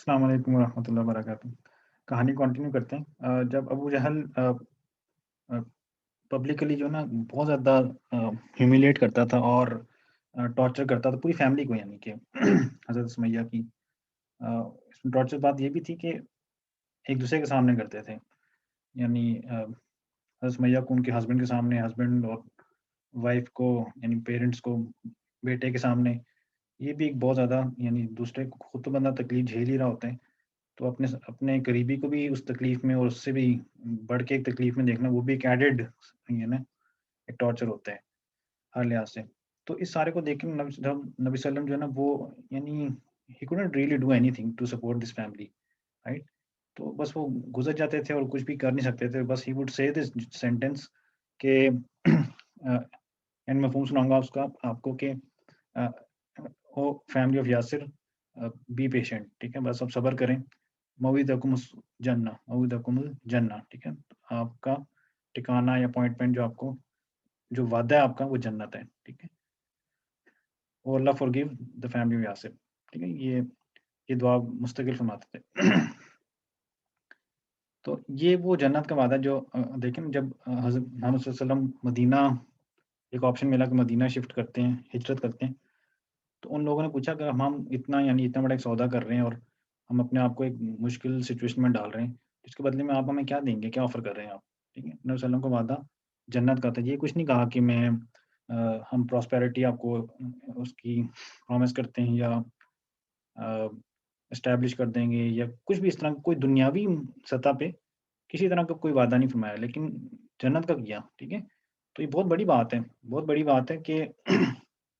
अस्सलाम वालेकुम रहमतुल्लाहि वबरकातुहू। कहानी कंटिन्यू करते हैं। जब अबू जहल अ, पब्लिकली जो ना बहुत ज़्यादा ह्यूमिलिएट करता था और टॉर्चर करता था पूरी फैमिली को, यानी कि हज़रत सुमैया की। इसमें टॉर्चर बात ये भी थी कि एक-दूसरे के सामने करते थे। यानी हज़रत सुमैया को उनके हस्बैंड के सामने, हस्बैंड और वाइफ को यानी पेरेंट्स को बेटे के सामने। ये भी एक बहुत ज़्यादा, यानी दूसरे को खुद तो बंदा तकलीफ़ झेल ही रहा होता है। तो अपने करीबी को भी उस तकलीफ़ में और उससे भी बढ़ के एक तकलीफ़ में देखना, वो भी एक एडेड ये ना एक टॉर्चर होता है, हर लिहाज़ से। तो इस सारे को देख के नबी सल्लम जो है ना वो, यानी he couldn't really do anything to support this family, right? तो बस वो गुज़र जाते थे और कुछ भी कर नहीं सकते थे। बस he would say this sentence के एंड मफ़हूम सुनाऊँगा उसका आपको कि uh, O family of Yasir, be patient, ठीक है? बस आप सब्र करें। मौइदकुमुस मौइदकुमुल जन्नह, ठीक है? आपका ठिकाना या अपॉइंटमेंट जो आपको जो वादा है आपका वो जन्नत है, ठीक है? O Allah forgive the family of Yasir, ठीक है? ये दुआ मुस्तकिल फरमाते थे। तो ये वो जन्नत का वादा जो देखें ना, जब हज़रत मोहम्मद सल्लल्लाहु अलैहि वसल्लम मदीना एक ऑप्शन मिला कि मदीना शिफ्ट करते हैं, हिजरत करते हैं। तो उन लोगों ने पूछा कि हम इतना, यानी इतना बड़ा एक सौदा कर रहे हैं और हम अपने आप को एक मुश्किल सिचुएशन में डाल रहे हैं। इसके बदले में आप हमें क्या देंगे? क्या ऑफ़र कर रहे हैं आप? ठीक है? नबी सल्लल्लाहु अलैहि वसल्लम का वादा जन्नत का था। ये कुछ नहीं कहा कि हम प्रॉस्पेरिटी आपको उसकी प्रॉमिस करते हैं या अ, एस्टेब्लिश कर देंगे या कुछ भी इस तरह का कोई दुनियावी सतह पे किसी तरह का कोई वादा नहीं फरमाया, लेकिन जन्नत का किया, ठीक है? तो ये बहुत बड़ी बात है, बहुत बड़ी बात है कि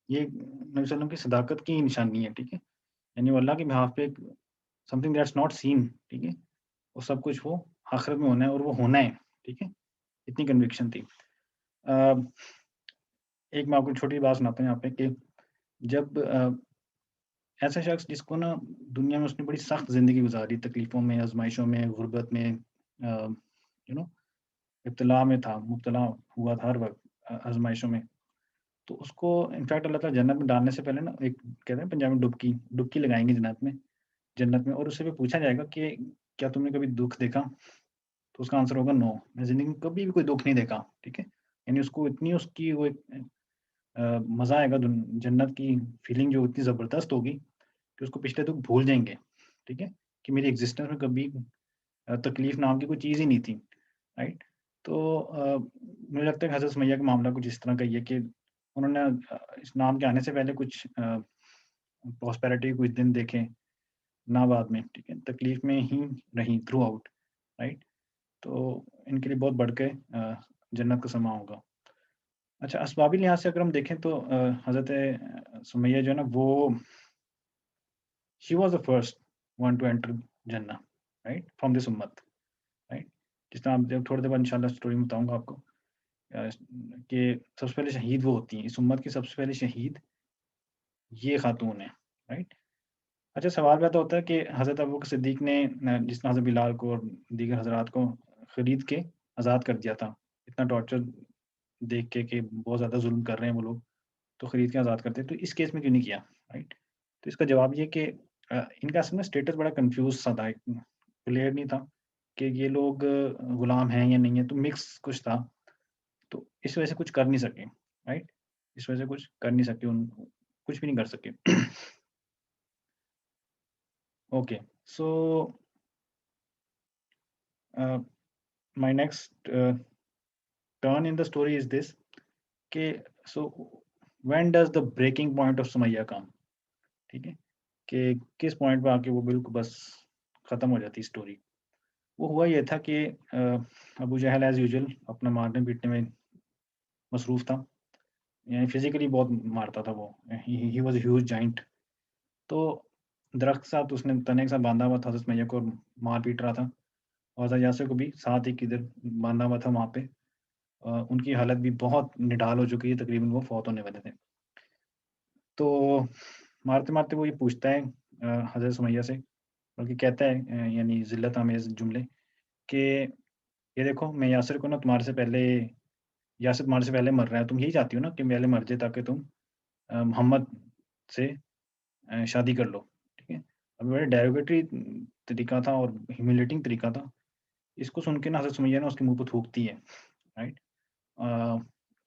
ये नबी सल्लल्लाहु अलैहि वसल्लम की सदाकत की निशानी है, ठीक है? यानी वो अल्लाह के बिहाफ़ पे समथिंग दैट्स नॉट सीन, ठीक है? वो सब कुछ वो आखिरत में होना है और वो होना है, ठीक है? इतनी कन्विक्शन थी। अ, एक मैं आपको छोटी बात सुनाता हूँ यहाँ पे कि जब ऐसा शख्स जिसको ना दुनिया में उसने बड़ी सख्त ज़िंदगी गुज़ारी, तकलीफ़ों में, आज़माइशों में, गुर्बत में, यू नो इब्तिला में था, मुब्तला हुआ था हर वक़्त आज़माइशों में। तो उसको इनफैक्ट अल्लाह ताला जन्नत में डालने से पहले ना एक कहते हैं पंजाबी में डुबकी लगाएँगे जन्नत में और उससे भी पूछा जाएगा कि क्या तुमने कभी दुःख देखा? तो उसका आंसर होगा नो, मैं ज़िंदगी में कभी भी कोई दुःख नहीं देखा, ठीक है? यानी उसको इतनी उसकी वो एक मज़ा आएगा जन्नत की फीलिंग जो इतनी ज़बरदस्त होगी कि उसको पिछले दुःख भूल जाएँगे, ठीक है? कि मेरी एक्ज़िस्टेंस में कभी तकलीफ़ नाम की कोई चीज़ ही नहीं थी, राइट? तो मुझे लगता है कि हज़रत सुमैया का मामला कुछ इस तरह का ही है कि उन्होंने इस्लाम के आने से पहले कुछ प्रॉस्पेरिटी के कुछ दिन देखे, ना बाद में, ठीक है? तकलीफ़ में ही रहीं थ्रू आउट, राइट? तो इनके लिए बहुत बढ़ के जन्नत का समा होगा। अच्छा, असबाबी लिहाज़ से अगर हम देखें तो हज़रत सुमैया जो है ना वो she was the first one to enter जन्नह, राइट? फ्रॉम दिस उम्मत, राइट? जिस तरह आप जब थोड़ी देर बाद इंशाअल्लाह स्टोरी में बताऊँगा आपको कि सबसे पहले शहीद वो होती हैं, इस उम्मत की सबसे पहली शहीद ये खातून हैं, राइट? अच्छा, सवाल पैदा होता है कि हज़रत अबू बकर सिद्दीक़ ने जिस तरह हज़रत बिलाल को और दीगर हज़रात को खरीद के आज़ाद कर दिया था। इतना टॉर्चर देख के कि बहुत ज़्यादा ज़ुल्म कर रहे हैं वो लोग, तो खरीद के आज़ाद करते। तो इस केस में क्यों नहीं किया, राइट? तो इसका जवाब ये है कि इनका असल में स्टेटस बड़ा कन्फ्यूज़ सा था, क्लियर नहीं था कि ये लोग गुलाम हैं या नहीं है, तो मिक्स कुछ था। तो इस वजह से कुछ कर नहीं सके, राइट? इस वजह से कुछ कर नहीं सके, कुछ भी नहीं कर सके। Okay, so uh, my next turn in the story is this कि so when does the breaking point of Sumaiya come, ठीक है? कि किस पॉइंट पे आके वो बिल्कुल बस खत्म हो जाती स्टोरी। वो हुआ ये था कि अबू जहल एज़ यूजुअल अपना मारने-पीटने में मसरूफ़ था। यानी फिज़िकली बहुत मारता था वो। He was a huge giant. तो दरख्त के साथ उसने तने के साथ बाँधा हुआ था, हज़रत सुमैया को मार-पीट रहा था और हज़रत यासिर को भी साथ ही किधर बाँधा हुआ था वहाँ पे। उनकी हालत भी बहुत निढाल हो चुकी है, तकरीबन वो फ़ौत होने वाले थे। तो मारते-मारते वो ये पूछता है हज़रत सुमैया से, बल्कि कहता है यानी ज़िल्लत आमेज़ जुमले कि ये देखो, मैं यासिर तुम्हारे से पहले मर रहा है। तुम यही चाहती हो ना कि पहले मर जाए ताकि तुम मोहम्मद से शादी कर लो, ठीक है? اب بڑے ڈیروگیٹری طریقہ تھا اور ہیوملیٹنگ طریقہ تھا. اس کو سن کے نا حضرت سمیہ نا اس کے منہ پہ تھوکتی ہے، رائٹ؟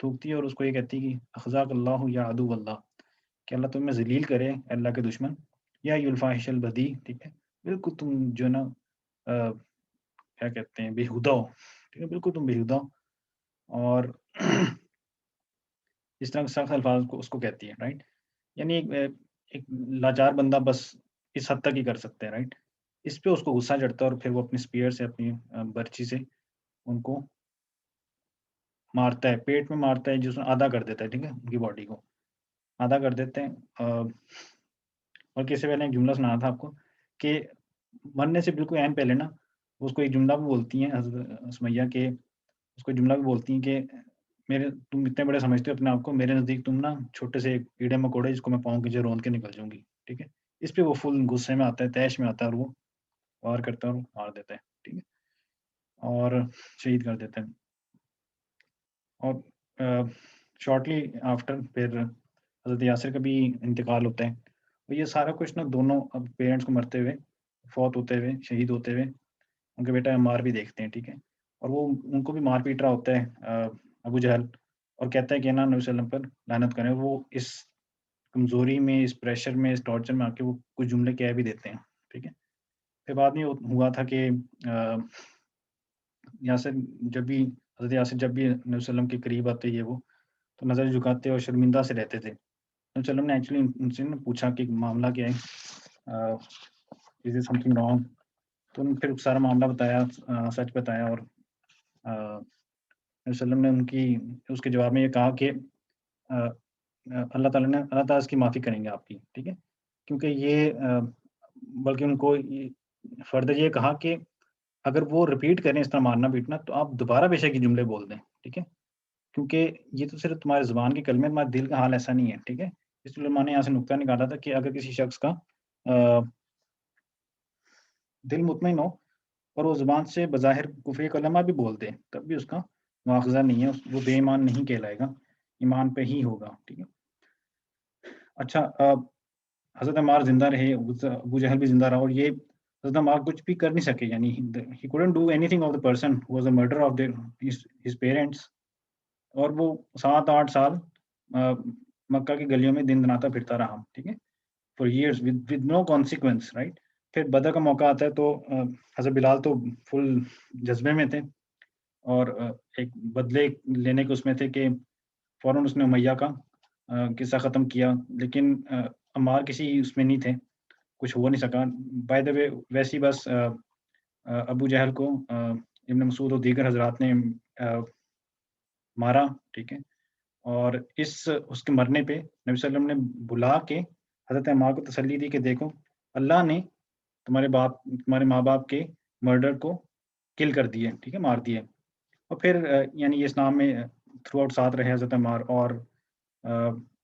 تھوکتی ہے اور اس کو یہ کہتی ہے کہ اخزاک اللہ یا عدو اللہ، کہ اللہ تمہیں ذلیل کرے، اللہ کے دشمن، یا الفاحش البدی، ٹھیک ہے، بالکل تم جو ہے نا کیا کہتے ہیں بےہودہ ہو، ٹھیک ہے، بالکل تم بےہودہ ہو. اور اس طرح سخت الفاظ کو اس کو کہتی ہے، رائٹ؟ یعنی ایک لاچار بندہ بس اس حد تک ہی کر سکتا ہے، رائٹ؟ اس پہ اس کو غصہ چڑھتا ہے اور پھر وہ اپنی اسپیئر سے، اپنی برچی سے ان کو مارتا ہے، پیٹ میں مارتا ہے، جس میں آدھا کر دیتا ہے، ٹھیک ہے، ان کی باڈی کو آدھا کر دیتے ہیں. اور کس سے پہلے ایک جملہ سنا تھا آپ کو کہ مرنے سے بالکل عین پہلے نا اس کو ایک جملہ بھی بولتی ہیں حضرت سمیہ کے، اس کو جملہ بھی بولتی ہیں کہ تم اتنے بڑے سمجھتے ہو اپنے آپ کو، میرے نزدیک تم نا چھوٹے سے کیڑے مکوڑے جس کو میں پاؤں کے جو رون کے نکل جاؤں گی، ٹھیک ہے. اس پہ وہ فل غصے میں آتا ہے، تیش میں آتا ہے اور وہ وار کرتا ہے اور مار دیتا ہے، ٹھیک ہے، اور شہید کر دیتا ہے. اور شارٹلی آفٹر پھر حضرت یاسر کا بھی انتقال ہوتا ہے. اور یہ سارا کچھ نا دونوں اب پیرنٹس کو مرتے ہوئے، فوت ہوتے ہوئے، شہید ہوتے ہوئے ان کے بیٹا عمار بھی دیکھتے ہیں، ٹھیک ہے. اور وہ ان کو بھی مار پیٹ رہا ہوتا ہے ابو جہل، اور کہتا ہے کہ نا نبی صلی اللہ علیہ وسلم پر لعنت کریں. وہ اس کمزوری میں، اس پریشر میں، اس ٹارچر میں آ کے وہ کچھ جملے کہہ بھی دیتے ہیں، ٹھیک ہے. پھر بعد میں ہوا تھا کہ یاسر جب بھی حضرت یاسر جب بھی نبی صلی اللہ علیہ وسلم کے قریب آتے یہ وہ تو نظر جھکاتے اور شرمندہ سے رہتے تھے. نبی صلی اللہ علیہ وسلم نے ایکچولی ان سے پوچھا کہ معاملہ کیا ہے، is it some thing wrong? تو انہوں نے پھر سارا معاملہ بتایا، سچ بتایا. اور نبی صلی اللہ علیہ وسلم نے اس کے جواب میں یہ کہا کہ اللہ تعالیٰ اس کی معافی کریں گے آپ کی، ٹھیک ہے، کیونکہ یہ بلکہ ان کو فردر یہ کہا کہ اگر وہ ریپیٹ کریں اس طرح مارنا پیٹنا تو آپ دوبارہ بے شک یہ جملے بول دیں، ٹھیک ہے، کیونکہ یہ تو صرف تمہارے زبان کے کلمے، تمہارے دل کا حال ایسا نہیں ہے، ٹھیک ہے. اس لیے علماء نے یہاں سے نقطہ نکالا تھا کہ اگر کسی شخص کا دل مطمئن ہو اور وہ زبان سے بظاہر کفر کلمہ بھی بول دے تب بھی اس کا مواخذہ نہیں ہے، وہ بے ایمان نہیں کہلائے گا، ایمان پہ ہی ہوگا، ٹھیک ہے. اچھا، حضرت عمار زندہ رہے، ابو جہل بھی زندہ رہا، اور یہ حضرت عمار کچھ بھی کر نہیں سکے، یعنی he couldn't do anything of the person who was the murderer of his parents. اور وہ 7-8 سال مکہ کی گلیوں میں دن دناتا پھرتا رہا، ٹھیک ہے، for years with no consequence, right. پھر بدر کا موقع آتا ہے تو حضرت بلال تو فل جذبے میں تھے اور ایک بدلے لینے کے اس میں تھے کہ فوراً اس نے امیہ کا قصہ ختم کیا، لیکن عمار کسی اس میں نہیں تھے، کچھ ہو نہیں سکا. بائی دا وے ویسی بس ابو جہل کو ابن مسعود اور دیگر حضرات نے مارا، ٹھیک ہے. اور اس کے مرنے پہ نبی صلی اللہ علیہ وسلم نے بلا کے حضرت عمار کو تسلی دی کہ دیکھو اللہ نے تمہارے ماں باپ کے مرڈر کو کل کر دیے، ٹھیک ہے، مار دیے. اور پھر یعنی یہ اسلام میں تھرو آؤٹ ساتھ رہے حضرت عمار، اور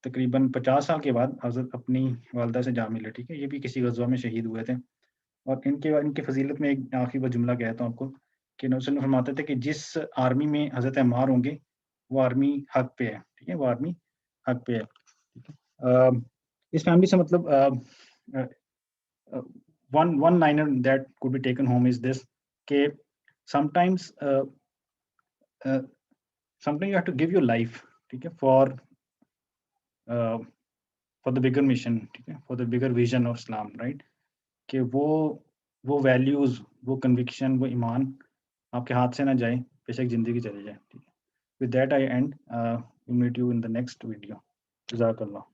تقریباً 50 سال کے بعد حضرت اپنی والدہ سے جا ملے، ٹھیک ہے. یہ بھی کسی غزوہ میں شہید ہوئے تھے. اور ان کے فضیلت میں ایک آخری وہ جملہ کہتا ہوں آپ کو کہ نبی صلی اللہ علیہ وسلم فرماتے تھے کہ جس آرمی میں حضرت عمار ہوں گے وہ آرمی حق پہ ہے، ٹھیک ہے، وہ آرمی حق پہ ہے. اس فیملی سے مطلب one liner that could be taken home is this کہ sometimes you have to give your life, ٹھیک ہے، for the bigger mission, ٹھیک ہے, for the bigger vision of Islam, right. کہ وہ ویلیوز، وہ کنوکشن، وہ ایمان آپ کے ہاتھ سے نہ جائے، بے شک زندگی چلے جائے، ٹھیک ہے. With that I end. We'll meet you in the next video. جزاک اللہ.